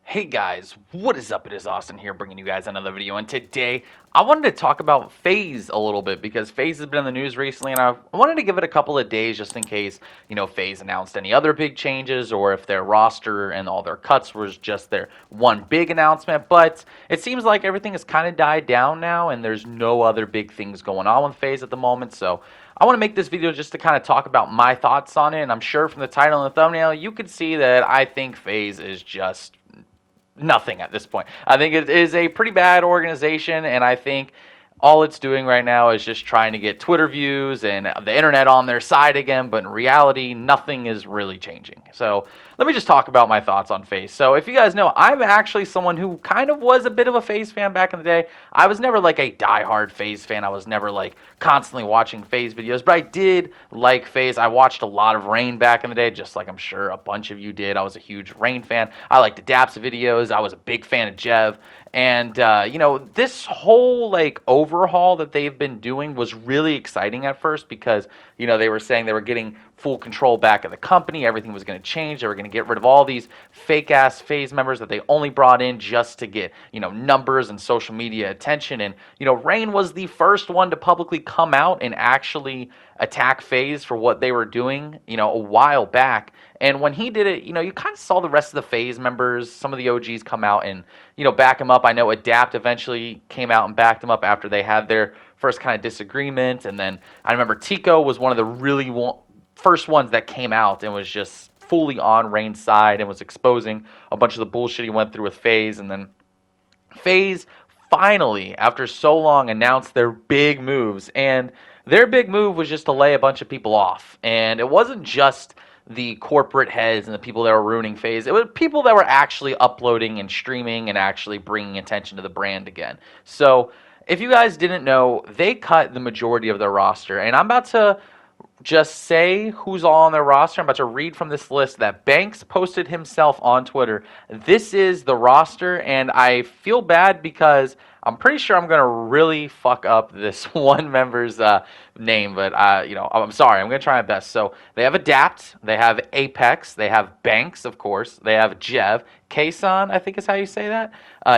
Hey guys, what is up? It is Austin here bringing you guys another video, and today I wanted to talk about FaZe a little bit because FaZe has been in the news recently, and I wanted to give it a couple of days just in case, FaZe announced any other big changes or if their roster and all their cuts was just their one big announcement. But it seems like everything has kind of died down now, and there's no other big things going on with FaZe at the moment, so I want to make this video just to kind of talk about my thoughts on it, and I'm sure from the title and the thumbnail you could see that I think FaZe is just nothing at this point. I think it is a pretty bad organization, and I think all it's doing right now is just trying to get Twitter views and the internet on their side again, but in reality, nothing is really changing. So let me just talk about my thoughts on FaZe. So if you guys know, I'm actually someone who kind of was a bit of a FaZe fan back in the day. I was never like a diehard FaZe fan. I was never like constantly watching FaZe videos, but I did like FaZe. I watched a lot of Rain back in the day, just like I'm sure a bunch of you did. I was a huge Rain fan. I liked Adapt's videos. I was a big fan of Jev. And, this whole, overhaul that they've been doing was really exciting at first because, they were saying they were getting full control back of the company. Everything was going to change. They were going to get rid of all these fake-ass FaZe members that they only brought in just to get, numbers and social media attention. And, Rain was the first one to publicly come out and actually attack FaZe for what they were doing, a while back. And when he did it, you kind of saw the rest of the FaZe members, some of the OGs come out and, back him up. I know Adapt eventually came out and backed him up after they had their first kind of disagreement. And then I remember Tico was one of the really first ones that came out and was just fully on Rain's side and was exposing a bunch of the bullshit he went through with FaZe. And then FaZe finally, after so long, announced their big moves. And their big move was just to lay a bunch of people off. And it wasn't just the corporate heads and the people that were ruining FaZe. It was people that were actually uploading and streaming and actually bringing attention to the brand again. So if you guys didn't know, they cut the majority of their roster. And I'm about to just say who's all on their roster. I'm about to read from this list that Banks posted himself on Twitter. This is the roster, and I feel bad because I'm pretty sure I'm going to really fuck up this one member's name, but, I'm sorry. I'm going to try my best. So they have Adapt, they have Apex, they have Banks, of course, they have Jev, Kason, I think is how you say that,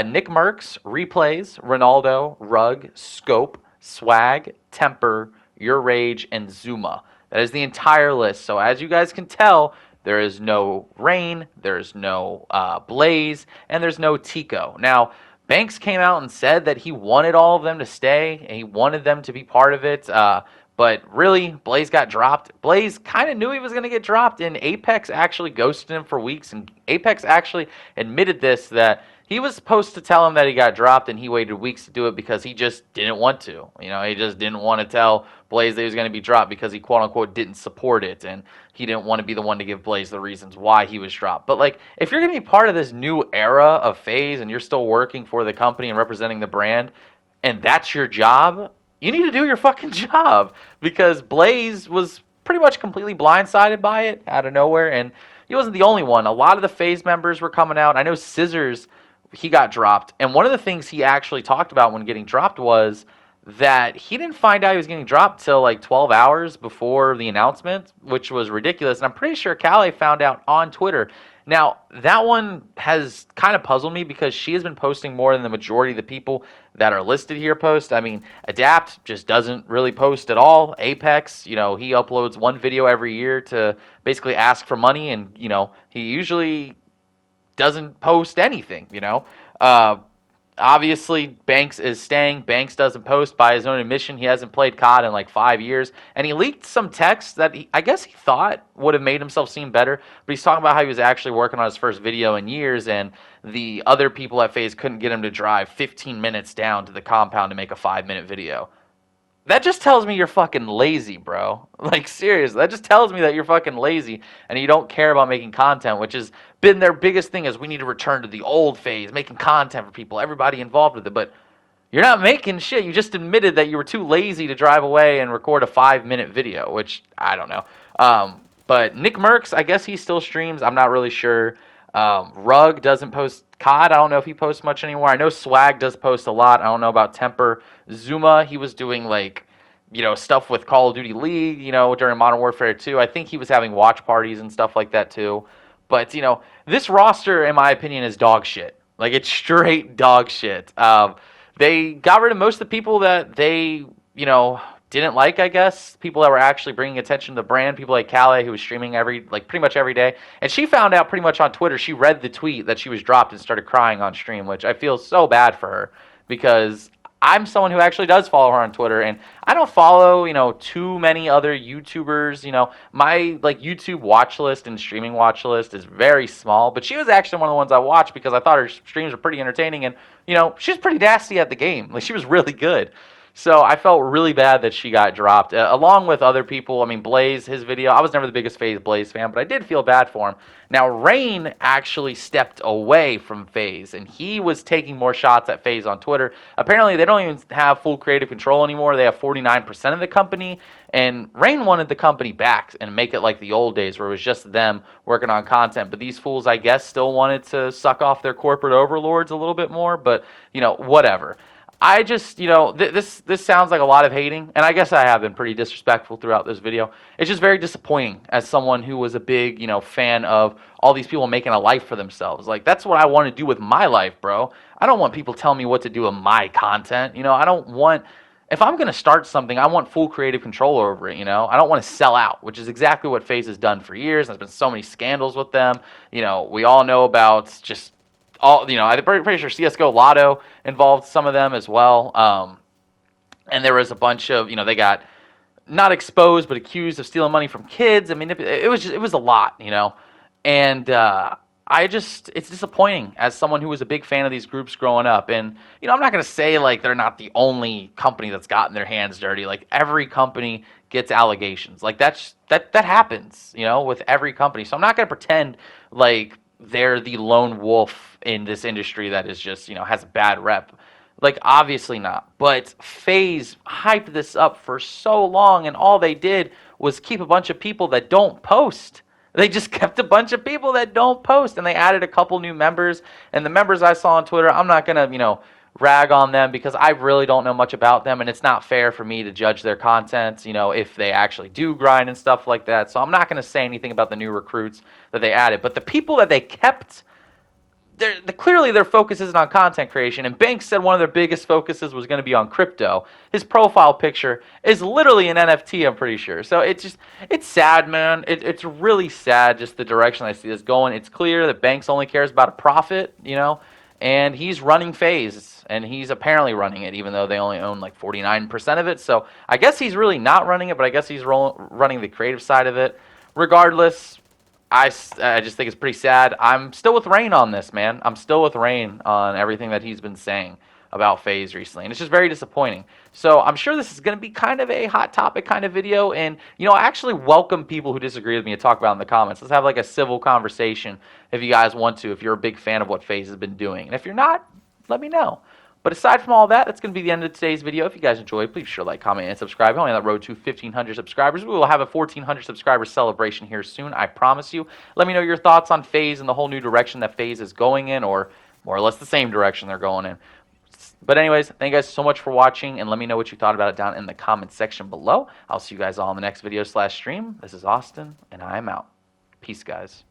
Nick Merckx, Replays, Ronaldo, Rug, Scope, Swag, Temper, Your Rage, and Zuma. That is the entire list. So as you guys can tell, there is no Rain, there's no Blaze, and there's no Tico. Now, Banks came out and said that he wanted all of them to stay, and he wanted them to be part of it. But really, Blaze got dropped. Blaze kind of knew he was going to get dropped, and Apex actually ghosted him for weeks. And Apex actually admitted this, that he was supposed to tell him that he got dropped, and he waited weeks to do it because he just didn't want to. He just didn't want to tell Blaze that he was going to be dropped because he quote-unquote didn't support it, and he didn't want to be the one to give Blaze the reasons why he was dropped. But, if you're going to be part of this new era of FaZe and you're still working for the company and representing the brand, and that's your job, you need to do your fucking job, because Blaze was pretty much completely blindsided by it out of nowhere, and he wasn't the only one. A lot of the FaZe members were coming out. I know Scissors, he got dropped, and one of the things he actually talked about when getting dropped was that he didn't find out he was getting dropped till 12 hours before the announcement, which was ridiculous. And I'm pretty sure Callie found out on Twitter. Now, that one has kind of puzzled me because she has been posting more than the majority of the people that are listed here post. I mean, Adapt just doesn't really post at all. Apex, he uploads one video every year to basically ask for money, and, he usually doesn't post anything, Obviously, Banks is staying. Banks doesn't post. By his own admission, he hasn't played COD in 5 years. And he leaked some text that I guess he thought would have made himself seem better. But he's talking about how he was actually working on his first video in years, and the other people at FaZe couldn't get him to drive 15 minutes down to the compound to make a 5-minute video. That just tells me you're fucking lazy, bro. Seriously, that just tells me that you're fucking lazy and you don't care about making content, which has been their biggest thing, is we need to return to the old FaZe, making content for people, everybody involved with it. But you're not making shit. You just admitted that you were too lazy to drive away and record a 5-minute video, which I don't know. But Nick Merckx, I guess he still streams. I'm not really sure. Rug doesn't post COD. I don't know if he posts much anymore. I know Swag does post a lot. I don't know about Temper. Zuma, he was doing stuff with Call of Duty League, during Modern Warfare 2. I think he was having watch parties and stuff like that too. But, this roster, in my opinion, is dog shit. Like, it's straight dog shit. They got rid of most of the people that they, didn't like, I guess. People that were actually bringing attention to the brand. People like Calais, who was streaming pretty much every day. And she found out pretty much on Twitter. She read the tweet that she was dropped and started crying on stream, which I feel so bad for her because I'm someone who actually does follow her on Twitter, and I don't follow, too many other YouTubers. My YouTube watch list and streaming watch list is very small, but she was actually one of the ones I watched because I thought her streams were pretty entertaining, and she was pretty nasty at the game. Like, she was really good. So I felt really bad that she got dropped, along with other people. I mean, Blaze, his video, I was never the biggest FaZe Blaze fan, but I did feel bad for him. Now, Rain actually stepped away from FaZe, and he was taking more shots at FaZe on Twitter. Apparently, they don't even have full creative control anymore. They have 49% of the company, and Rain wanted the company back and make it like the old days where it was just them working on content. But these fools, I guess, still wanted to suck off their corporate overlords a little bit more, but, whatever. I just, this sounds like a lot of hating, and I guess I have been pretty disrespectful throughout this video. It's just very disappointing as someone who was a big, fan of all these people making a life for themselves. Like, that's what I want to do with my life, bro. I don't want people telling me what to do with my content. I don't want, if I'm going to start something, I want full creative control over it, I don't want to sell out, which is exactly what FaZe has done for years. There's been so many scandals with them. We all know about just I'm pretty sure CSGO Lotto involved some of them as well. And there was a bunch of, they got not exposed, but accused of stealing money from kids. I mean, it was a lot, And it's disappointing as someone who was a big fan of these groups growing up. And, I'm not going to say, like, they're not the only company that's gotten their hands dirty. Like, every company gets allegations. Like, that happens, with every company. So I'm not going to pretend like they're the lone wolf in this industry that is just, has a bad rep. Like, obviously not. But FaZe hyped this up for so long, and all they did was keep a bunch of people that don't post. They just kept a bunch of people that don't post, and they added a couple new members. And the members I saw on Twitter, I'm not going to, rag on them because I really don't know much about them, and it's not fair for me to judge their content, if they actually do grind and stuff like that. So I'm not going to say anything about the new recruits that they added. But the people that they kept, clearly their focus isn't on content creation. And Banks said one of their biggest focuses was going to be on crypto. His profile picture is literally an NFT, I'm pretty sure. So it's sad, man. It's really sad, just the direction I see this going. It's clear that Banks only cares about a profit, and he's running FaZe, and he's apparently running it, even though they only own like 49% of it. So I guess he's really not running it, but I guess he's running the creative side of it. Regardless, I just think it's pretty sad. I'm still with Rain on this, man. I'm still with Rain on everything that he's been saying about FaZe recently, and it's just very disappointing. So I'm sure this is going to be kind of a hot topic kind of video, and I actually welcome people who disagree with me to talk about it in the comments. Let's have like a civil conversation if you guys want to, if you're a big fan of what FaZe has been doing, and if you're not, let me know. But aside from all that, that's going to be the end of today's video. If you guys enjoyed, please sure like, comment, and subscribe. We're on that road to 1,500 subscribers. We will have a 1,400 subscriber celebration here soon, I promise you. Let me know your thoughts on FaZe and the whole new direction that FaZe is going in, or more or less the same direction they're going in. But anyways, thank you guys so much for watching, and let me know what you thought about it down in the comment section below. I'll see you guys all in the next video / stream. This is Austin, and I'm out. Peace, guys.